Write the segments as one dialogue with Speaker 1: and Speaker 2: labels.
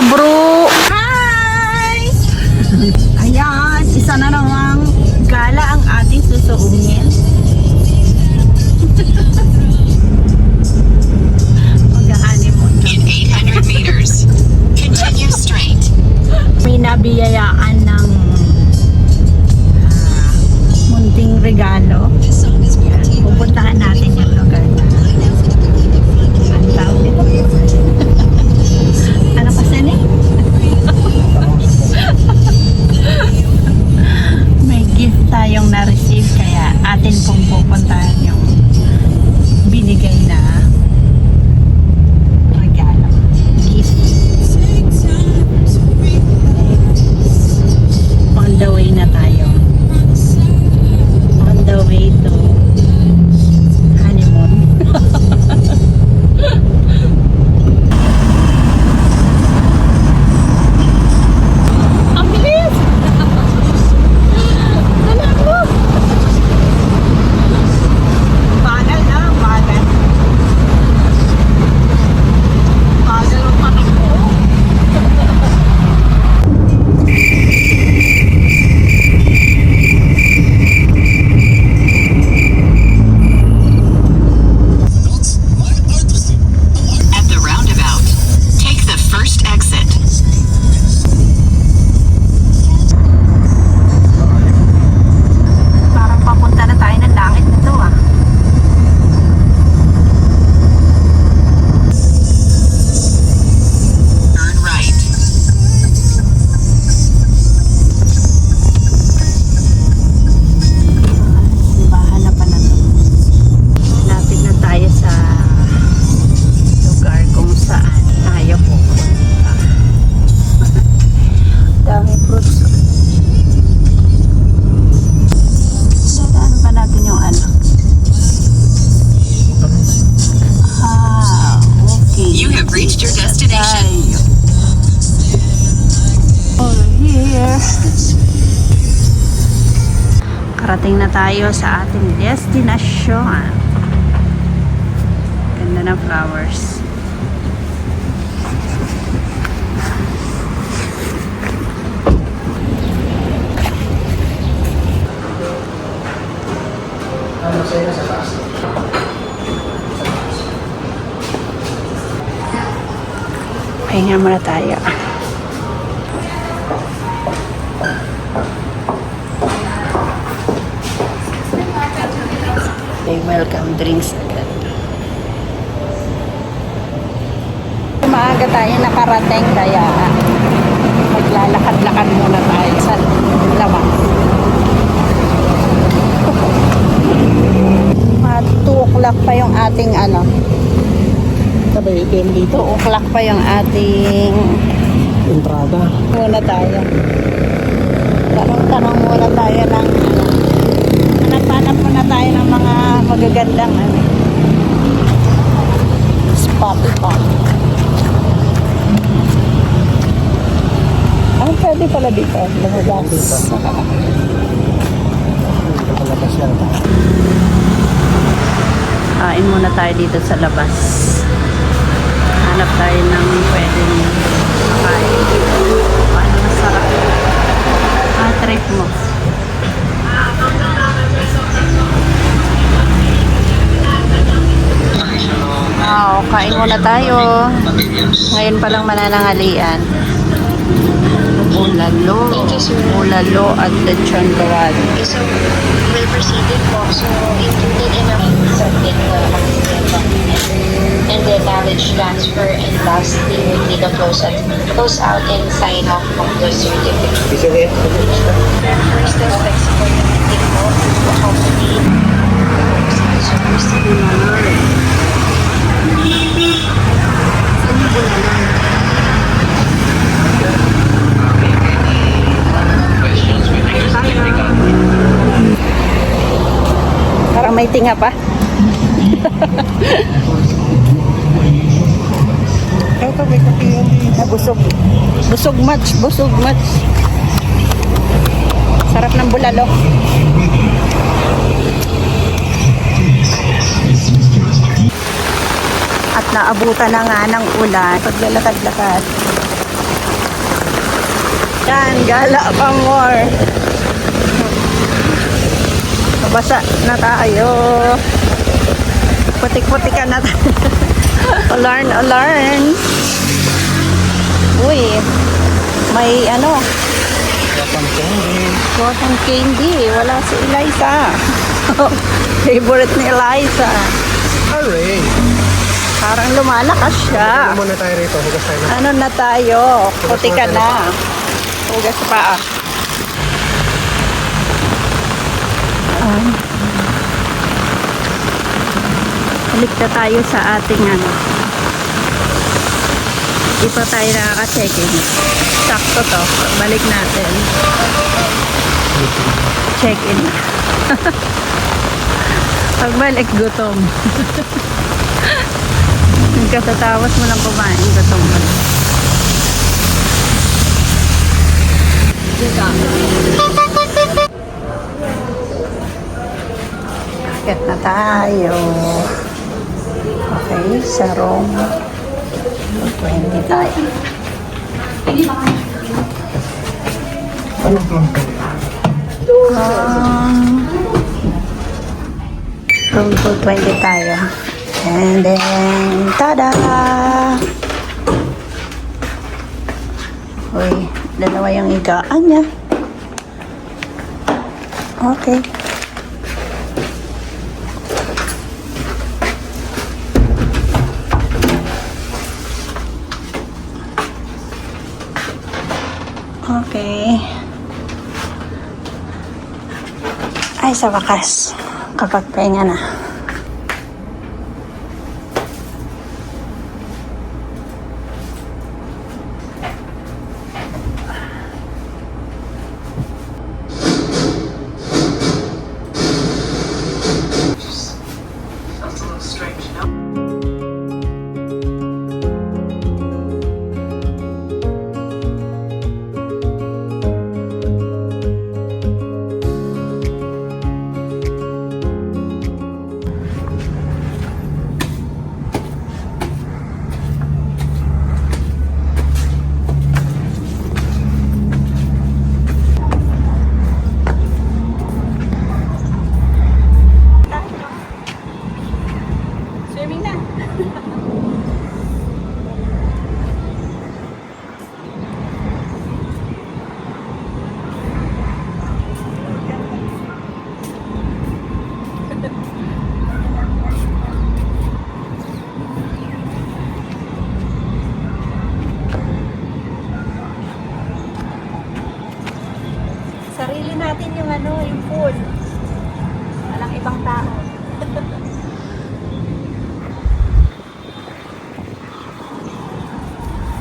Speaker 1: bro!
Speaker 2: Hi! Ayan, isa na namang gala ang ating susuungin. Mag-honeymoon
Speaker 3: In 800 meters, continue straight.
Speaker 2: May nabiyayaan ng munting regalo. Pupuntahan natin yung lugar na ang tawag dito. Ano kasi ni? May gift tayong na-receive kaya atin pong pupuntahan yung binigay na regalo. Gift. On the way na tayo. On the way to honeymoon. Ang bilis! Dalag mo! Bagal na, bagal. Bagal ang patak ko.
Speaker 3: At the roundabout, take the first exit.
Speaker 2: Parang papunta na tayo ng langit nito ah.
Speaker 3: Turn right.
Speaker 2: Simbahan na pa na to. Lapit na tayo sa lugar kung saan tayo pupunta. Dami fruits. Ano pa natin yung ano? Ah, okay.
Speaker 3: You have reached your destination.
Speaker 2: Over here. Karating na tayo sa ating destination. Ganda ng flowers. Pahinga muna tayo. May welcome drinks agad. Maaga tayo nakarating kaya maglalakad-lakad muna tayo sa labas. Mga 2 o'clock pa yung ating ano. Sabay game dito. 2 o'clock pa yung ating
Speaker 1: Entrada.
Speaker 2: muna tayo. Tanong muna tayo ng hanap-hanap muna tayo ng mga magagandang ano, spot pa. Pwede pala dito. Lumabas.
Speaker 1: Palabas lang tayo.
Speaker 2: Kain muna tayo dito sa labas. Hanap tayo ng pwedeng makain. Paano masarap? Trip mo. Kain muna tayo. Ngayon pa lang mananangalian. Ulalo. Ulalo at lechon kawali.
Speaker 4: So, we'll proceed po. So, included in a submit and then knowledge transfer, and lastly would be the close out and sign off of the certificate. First aspects for the meeting po, accompany
Speaker 2: Parang may tinga pa. Busog. Busog much. Busog much. Sarap ng bulalo. At naabutan na nga ng ulan. Paglalakad-lakad. Yan, gala pa more. Basa na tayo. Putik-putikan na tayo. Alarn, alarn. Uy, may ano, cotton candy. Wala si Eliza. Favorite ni Eliza.
Speaker 1: Hooray!
Speaker 2: Parang lumalakas siya.
Speaker 1: Ano muna tayo rito? Hugas tayo na.
Speaker 2: Ano na tayo? Putikan na. Hugas pa. Balik na tayo sa ating ano. Di pa tayo nakaka-check-in. Sakto to. Balik natin. Check-in na. Pagbalik, gutom. Katatapos mo lang kumain, gutom mo. Akit na tayo. Okay, sa room 20 tayo. Room 220 tayo. And then, tada! Uy, dalawa yung higaan niya. Okay. Okay. Ay, sa wakas. Kapagpahinga na. Sarili natin yung ano, yung pool. Walang ibang tao.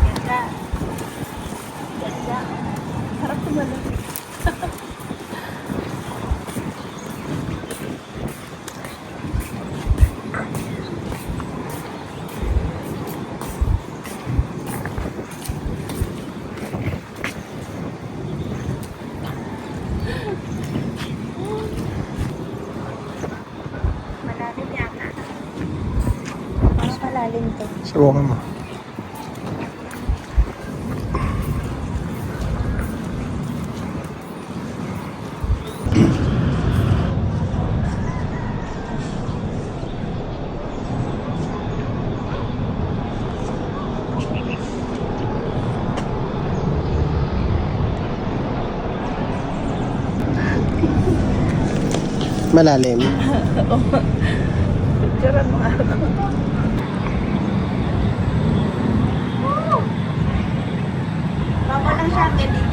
Speaker 2: Ganda. Ganda. Sarap tumalon. Malalim yata. Parang malalim to.
Speaker 1: Subukan mo. Malalim.
Speaker 2: Picturean mo ako. Baka lang siya ang galing.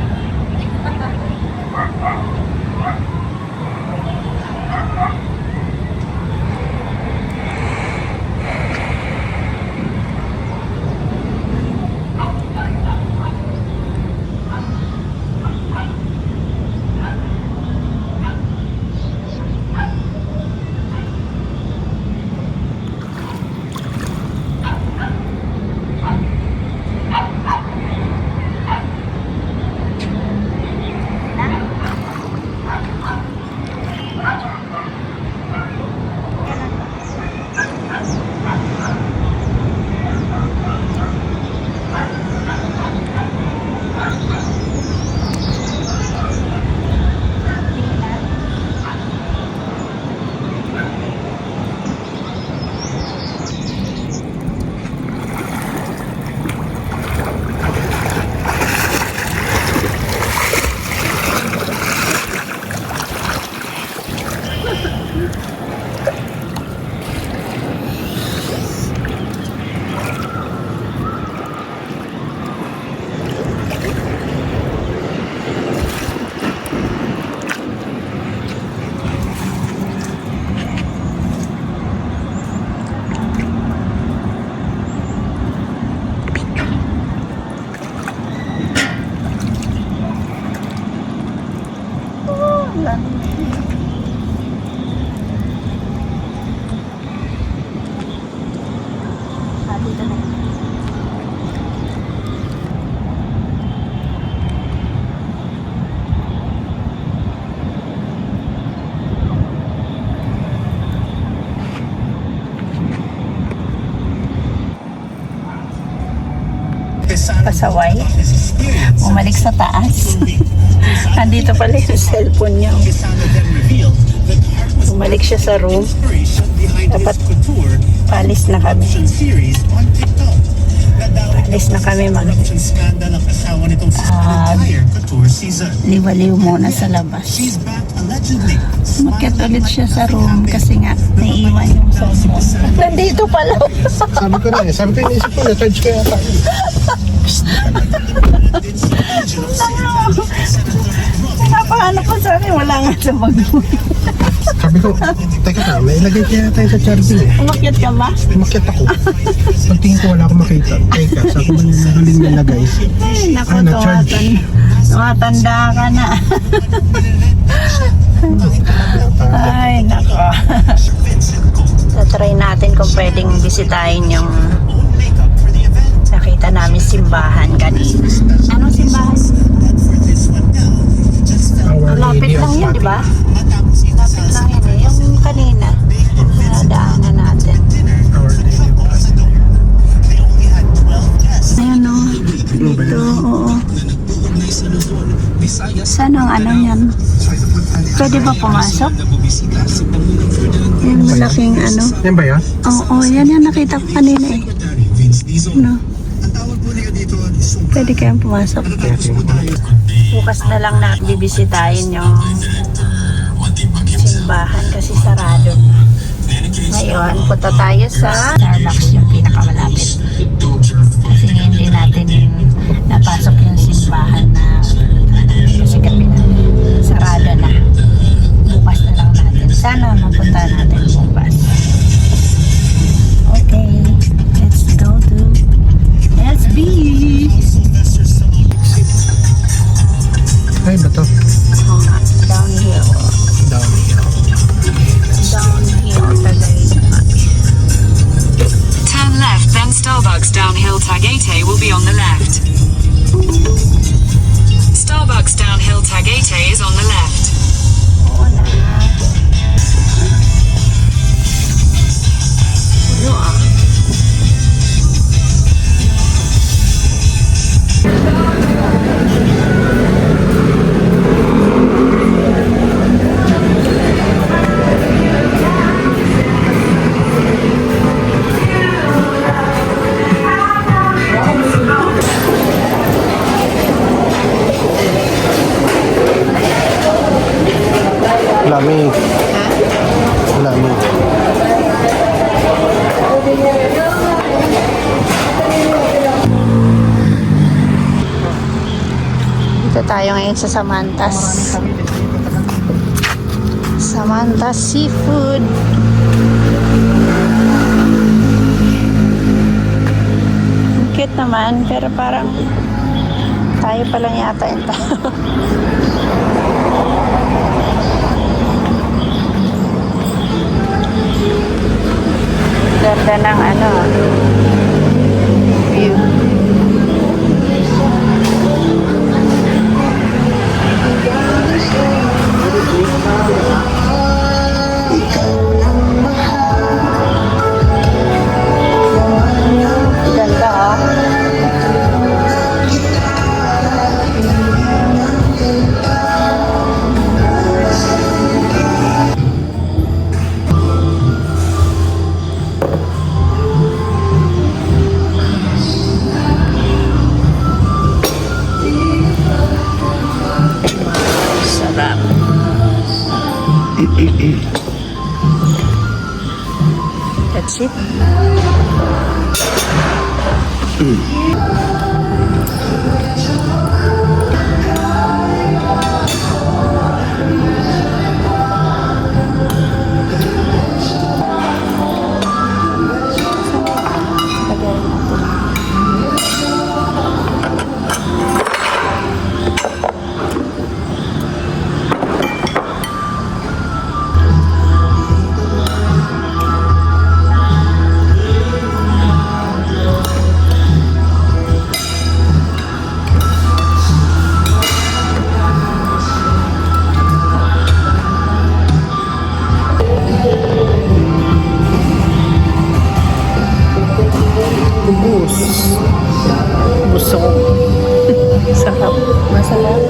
Speaker 2: ulan. Dito na. Pasaway. Umalik sa taas. Andito pala yung cellphone niya. Bumalik siya sa room. Dapat palis na kami. Palis na kami liwaliw muna sa labas. Umakyat ulit siya sa room kasi nga naiiwan yung cellphone. Nandito pala.
Speaker 1: Sabi ko na eh. Sabi ko inisip ko, na-charge ko yata.
Speaker 2: Paano ko sa akin? Wala nga sa bag mo.
Speaker 1: Sabi ko, teka na, may ilagay kaya tayo sa charging eh.
Speaker 2: Umakyat ka ba?
Speaker 1: Umakyat ako. Pagtingin ko wala akong makita. Teka, saan ko ba nahuling nilagay?
Speaker 2: Ay, naku,
Speaker 1: na-charge.
Speaker 2: tumatanda ka na. Ay, naku. Tatry natin kung pwedeng bisitahin yung nakita namin simbahan kanina. Anong simbahan? Malapit lang yun, di ba? Malapit lang yun eh. Yung kanina, nadaanan natin. Ayun o. Dito, oo. Saan ang ano yan? Pwede ba pumasok? Yung malaking ano?
Speaker 1: Yan ba yan?
Speaker 2: Oo, yan yung nakita ko kanina eh. No? Pwede kayang pumasok. Bukas na lang na bibisitahin yung simbahan kasi sarado. Ngayon, punta tayo sa Starbucks, yung pinakamalapit. Kasi hindi natin napasok yung simbahan na kasi gabi na. Sarado na. Bukas na lang natin. Sana mapunta natin bukas. Okay, let's go to SB.
Speaker 1: Ay, ba to?
Speaker 2: Oo nga, downhill.
Speaker 1: Downhill.
Speaker 2: Downhill, Tagaytay.
Speaker 3: Turn left, then Starbucks downhill Tagaytay will be on the left. Starbucks downhill Tagaytay is on the left.
Speaker 2: Oo na. Ano ah?
Speaker 1: Lamig. Lamig.
Speaker 2: Dito tayo ngayon sa Samantas. Samantas Seafood. Cute naman, pero parang tayo pa lang yata yung tao. Ganda ng ano, view. Ganda ah. Sarap. That's it. sarap.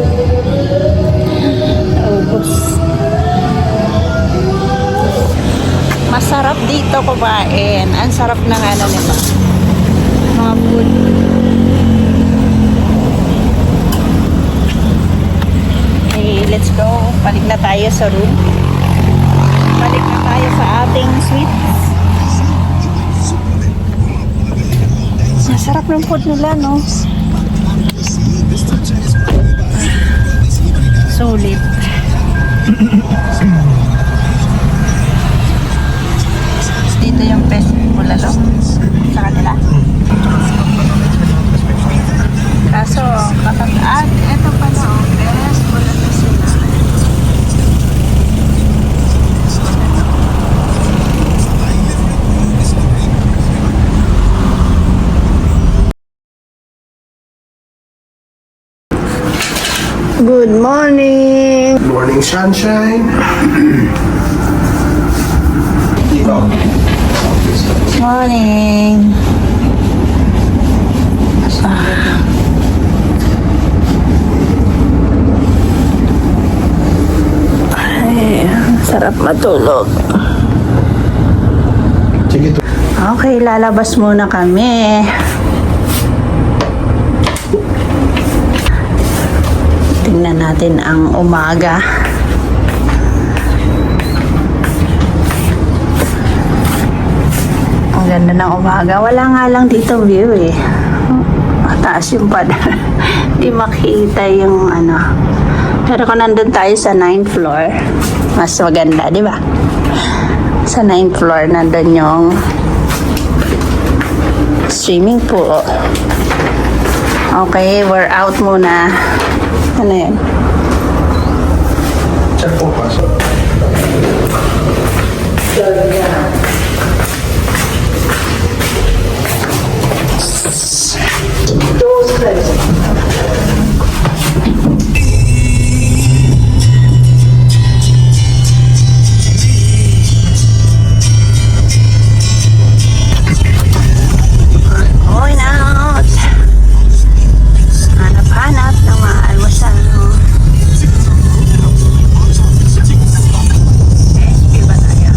Speaker 2: Ubus. Masarap dito kumain. Ang sarap ng ano nito. Mga food. Okay, let's go. Balik na tayo sa room. Balik na tayo sa ating sweets. Masarap ng food nila, no? Sulit. Dito yung best bulalo sa kanila. Kaso, kapag eto pala, best bulalo sila. Good morning!
Speaker 1: Morning sunshine.
Speaker 2: Morning! Ay, sarap matulog.
Speaker 1: Sige to.
Speaker 2: Okay, lalabas muna kami. Tingnan natin ang umaga. Ang ganda ng umaga. Wala nga lang dito view eh. Mataas yung pad. Di makita yung ano. Pero kung nandun tayo sa 9th floor, mas maganda, di ba? Sa 9th floor, nandun yung swimming pool. Okay, we're out muna. Ano yan?
Speaker 1: Check po pasok.
Speaker 2: Going out. Hanap-hanap ng mga almusal. Okay, iba tayo.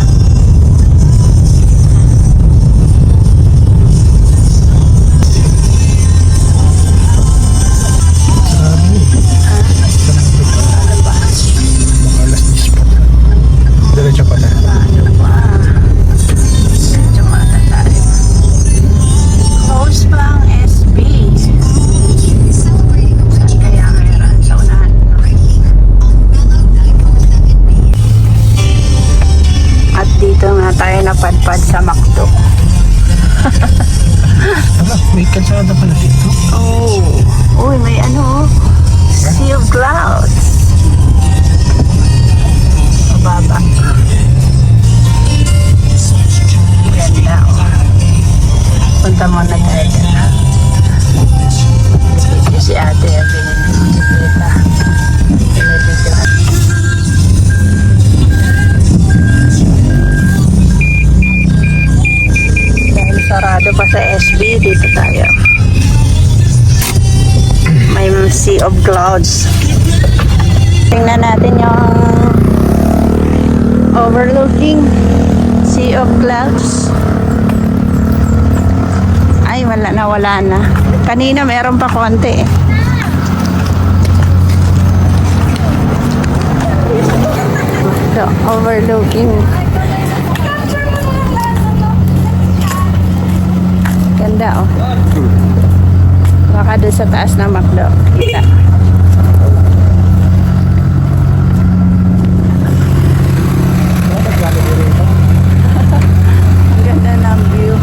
Speaker 1: Mga alas 10 pa. Diretso pa na.
Speaker 2: Ano ba? Medyo mata tayo. Close pa ang SB. Saan kaya meron? Sa unahan. Okay. At dito nga tayo napadpad sa McDo.
Speaker 1: Aba, may kalsada pala dito.
Speaker 2: Oh, uy, may ano, sea of clouds. Mababa. Ganda, oh. Punta muna tayo dyan, ha? Video si ate, binibita. Binibidyohan. Dahil sarado pa sa SB, dito tayo. May sea of clouds. Tingnan natin yung overlooking sea of clouds. Ay, wala na. Kanina meron pa konti eh. So, overlooking. Ganda oh. Baka doon sa taas ng McDo. Kita. Ang ganda ng view.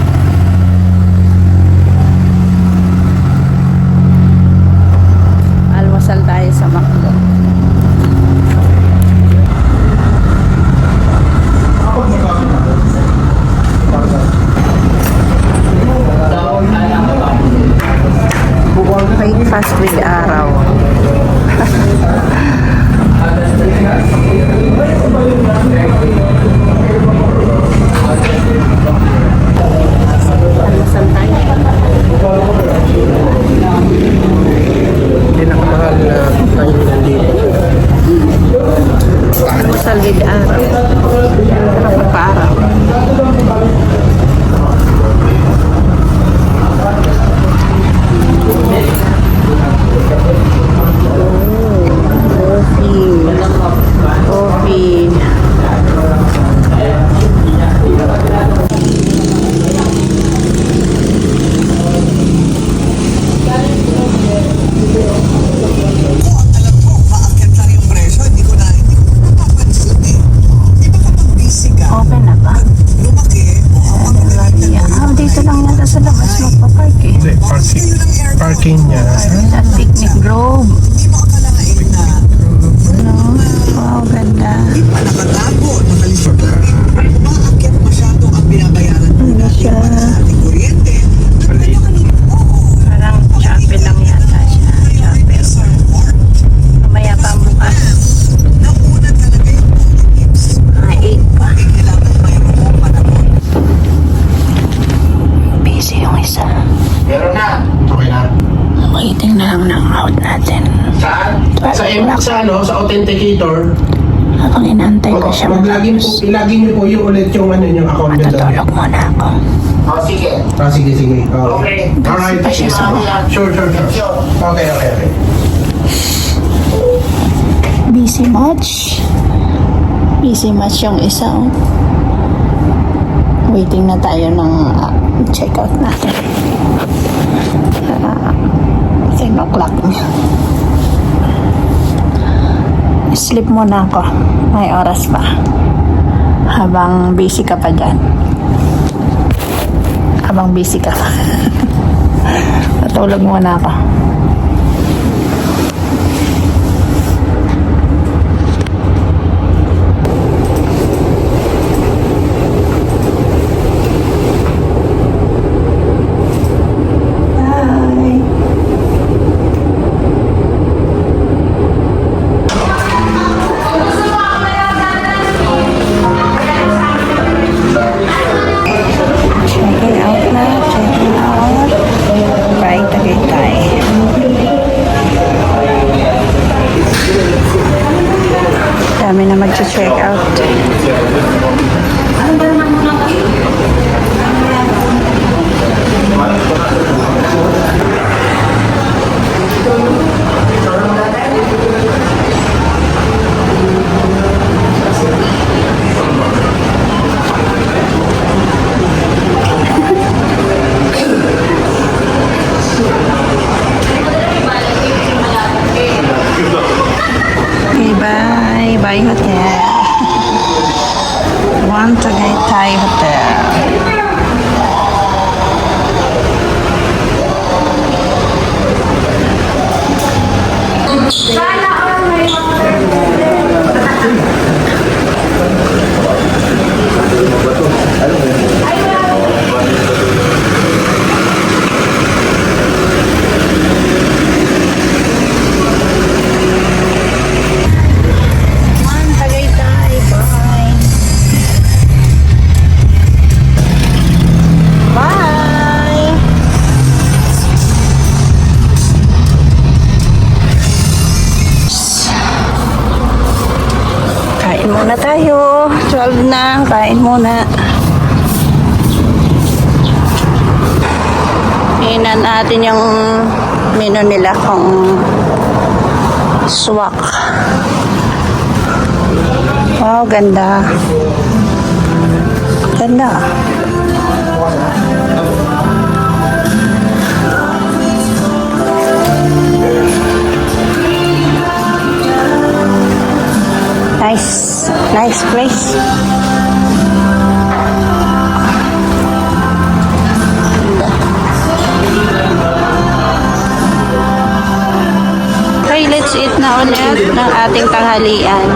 Speaker 2: Almusal tayo sa McDo. Breakfast with araw. Almusal tayo.
Speaker 1: Pinakamahal na Sa sa authenticator.
Speaker 2: Habang inaantay ko siya.
Speaker 1: Ilagin niyo po yung ulit yung account niyo.
Speaker 2: Matutulog muna ako.
Speaker 1: Sige. Okay. Alright.
Speaker 2: Pa siya
Speaker 1: Sure. Okay.
Speaker 2: Busy much yung isa. Oh. Waiting na tayo ng check-out natin. 10 o'clock na. Sleep muna ako. May oras pa. Habang busy ka pa dyan. Patulog muna ako. Checking out. Bye, Tagaytay. Dami na mag-check out. Okay, bye. Bye, hotel. One Tagaytay Hotel. One Tagaytay. Bye. Bye. Kain muna tayo. 12 na. Kain muna. Tingnan natin yung menu nila kung swak. Wow, ganda. Ganda. Nice place. Okay, let's eat na ulit ng ating tanghalian.